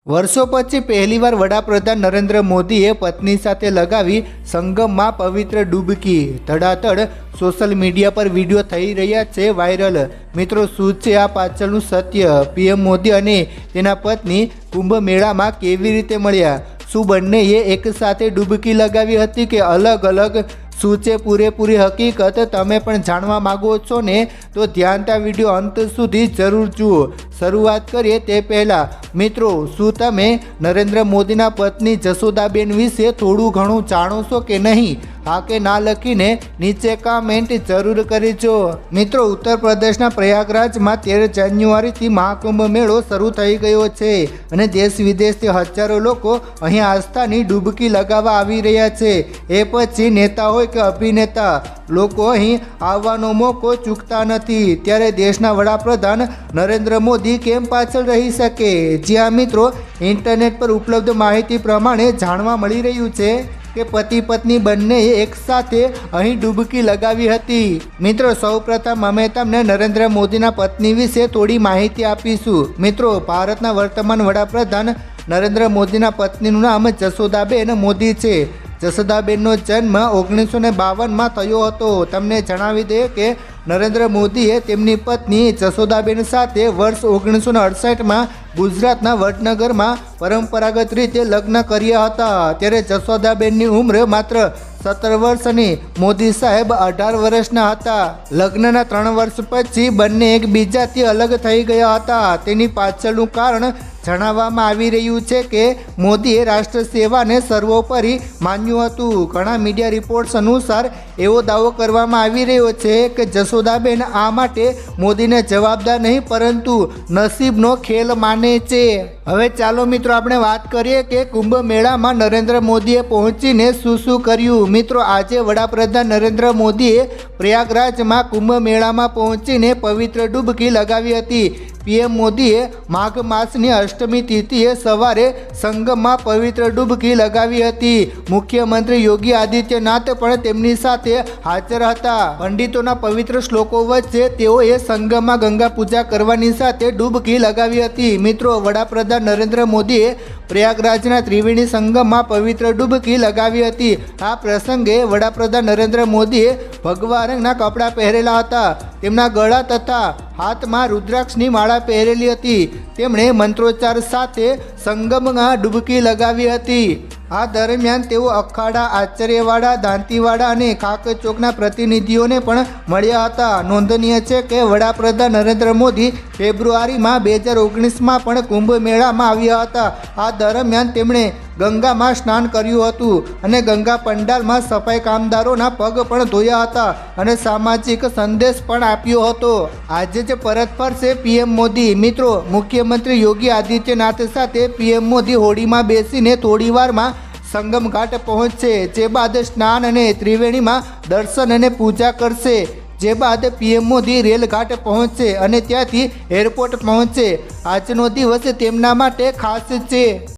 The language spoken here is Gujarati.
વર્ષો પછી પહેલીવાર વડાપ્રધાન નરેન્દ્ર મોદીએ પત્ની સાથે લગાવી સંગમમાં પવિત્ર ડૂબકી। ધડાધડ સોશિયલ મીડિયા પર વિડીયો થઈ રહ્યા છે વાયરલ। મિત્રો, શું છે આ પાછળનું સત્ય? પીએમ મોદી અને તેના પત્ની કુંભ મેળામાં કેવી રીતે મળ્યા? શું બંનેએ એક સાથે ડૂબકી લગાવી હતી કે અલગ અલગ? શું છે પૂરેપૂરી હકીકત? તમે પણ જાણવા માગો છો ને? તો ધ્યાનથી વિડીયો અંત સુધી જરૂર જુઓ। શરૂઆત કરીએ તે પહેલાં મિત્રો, શું તમે નરેન્દ્ર મોદીના પત્ની જશોદાબેન વિશે થોડું ઘણું જાણો છો કે નહીં? હા કે ના લખીને નીચે કમેન્ટ જરૂર કરજો। મિત્રો, ઉત્તર પ્રદેશના પ્રયાગરાજમાં 13 જાન્યુઆરીથી મહાકુંભ મેળો શરૂ થઈ ગયો છે અને દેશ વિદેશથી હજારો લોકો અહીં આસ્થાની ડૂબકી લગાવવા આવી રહ્યા છે। એ પછી નેતા હોય કે અભિનેતા, લોકો અહીં આવવાનો મોકો ચૂકતા નથી। ત્યારે દેશના વડાપ્રધાન નરેન્દ્ર મોદી કેમ પાછળ રહી શકે? જ્યાં મિત્રો, ઇન્ટરનેટ પર ઉપલબ્ધ માહિતી પ્રમાણે જાણવા મળી રહ્યું છે કે પતિ પત્ની બંનેએ એક સાથે અહીં ડૂબકી લગાવી હતી। મિત્રો, સૌપ્રથમ અમે તમને નરેન્દ્ર મોદીના પત્ની વિશે થોડી માહિતી આપીશું। મિત્રો, ભારતના વર્તમાન વડાપ્રધાન નરેન્દ્ર મોદીના પત્નીનું નામ જશોદાબેન મોદી છે। જશોદાબેનનો જન્મ 1952માં થયો હતો। તમને જણાવી દઈએ કે નરેન્દ્ર મોદીએ તેમની પત્ની જશોદાબેન સાથે વર્ષ 1968માં ગુજરાતના વડનગરમાં પરંપરાગત રીતે લગ્ન કર્યા હતા। ત્યારે જશોદાબેનની ઉંમર માત્ર 17 વર્ષ અને મોદી સાહેબ 18 વર્ષના હતા। લગ્નના 3 વર્ષ પછી બંને એકબીજાથી અલગ થઈ ગયા હતા। તેની પાછળનું કારણ જણાવવામાં આવી રહ્યું છે કે મોદીએ રાષ્ટ્ર સેવાને સર્વોપરી માન્યું હતું। ઘણા મીડિયા રિપોર્ટ્સ અનુસાર એવો દાવો કરવામાં આવી રહ્યો છે કે જશોદાબેન આ માટે મોદીને જવાબદાર નહીં પરંતુ નસીબનો ખેલ માને છે। હવે ચાલો મિત્રો, આપણે વાત કરીએ કે કુંભ મેળામાં નરેન્દ્ર મોદીએ પહોંચીને શું કર્યું। મિત્રો, આજે વડાપ્રધાન નરેન્દ્ર મોદીએ પ્રયાગરાજમાં કુંભ મેળામાં પહોંચીને પવિત્ર ડૂબકી લગાવી હતી। પીએમ મોદીએ માઘ માસની અષ્ટમી તિથિએ સવારે સંગમમાં પવિત્ર ડૂબકી લગાવી હતી। મુખ્યમંત્રી યોગી આદિત્યનાથ પણ તેમની સાથે હાજર હતા। પંડિતોના પવિત્ર શ્લોકો વચ્ચે તેઓએ સંગમમાં ગંગા પૂજા કરવાની સાથે ડૂબકી લગાવી હતી। મિત્રો, વડાપ્રધાન નરેન્દ્ર મોદીએ પ્રયાગરાજના ત્રિવેણી સંગમમાં પવિત્ર ડૂબકી લગાવી હતી। આ પ્રસંગે વડાપ્રધાન નરેન્દ્ર મોદીએ ભગવા રંગના કપડાં પહેરેલા હતા। તેમના ગળા તથા હાથમાં રુદ્રાક્ષની માળા પહેરેલી હતી। તેમણે મંત્રોચ્ચાર સાથે સંગમમાં ડૂબકી લગાવી હતી। આ દરમિયાન તેઓ અખાડા, આચાર્યવાડા, દાંતીવાડા અને ખાકચોકના પ્રતિનિધિઓને પણ મળ્યા હતા। નોંધનીય છે કે વડાપ્રધાન નરેન્દ્ર મોદી ફેબ્રુઆરીમાં 2019માં પણ કુંભ મેળામાં આવ્યા હતા। આ દરમિયાન તેમણે ગંગામાં સ્નાન કર્યું હતું અને ગંગા પંડાલમાં સફાઈ કામદારોના પગ પણ ધોયા હતા અને સામાજિક સંદેશ પણ આપ્યો હતો। આજે જ પરત ફરશે પીએમ મોદી। મિત્રો, મુખ્યમંત્રી યોગી આદિત્યનાથ સાથે પીએમ મોદી હોડીમાં બેસીને થોડી વારમાં સંગમ ઘાટ પહોંચશે, જે બાદ સ્નાન અને ત્રિવેણીમાં દર્શન અને પૂજા કરશે। જે બાદ પીએમ મોદી રેલ ઘાટ પહોંચશે અને ત્યાંથી એરપોર્ટ પહોંચશે। આજનો દિવસ તેમના માટે ખાસ છે।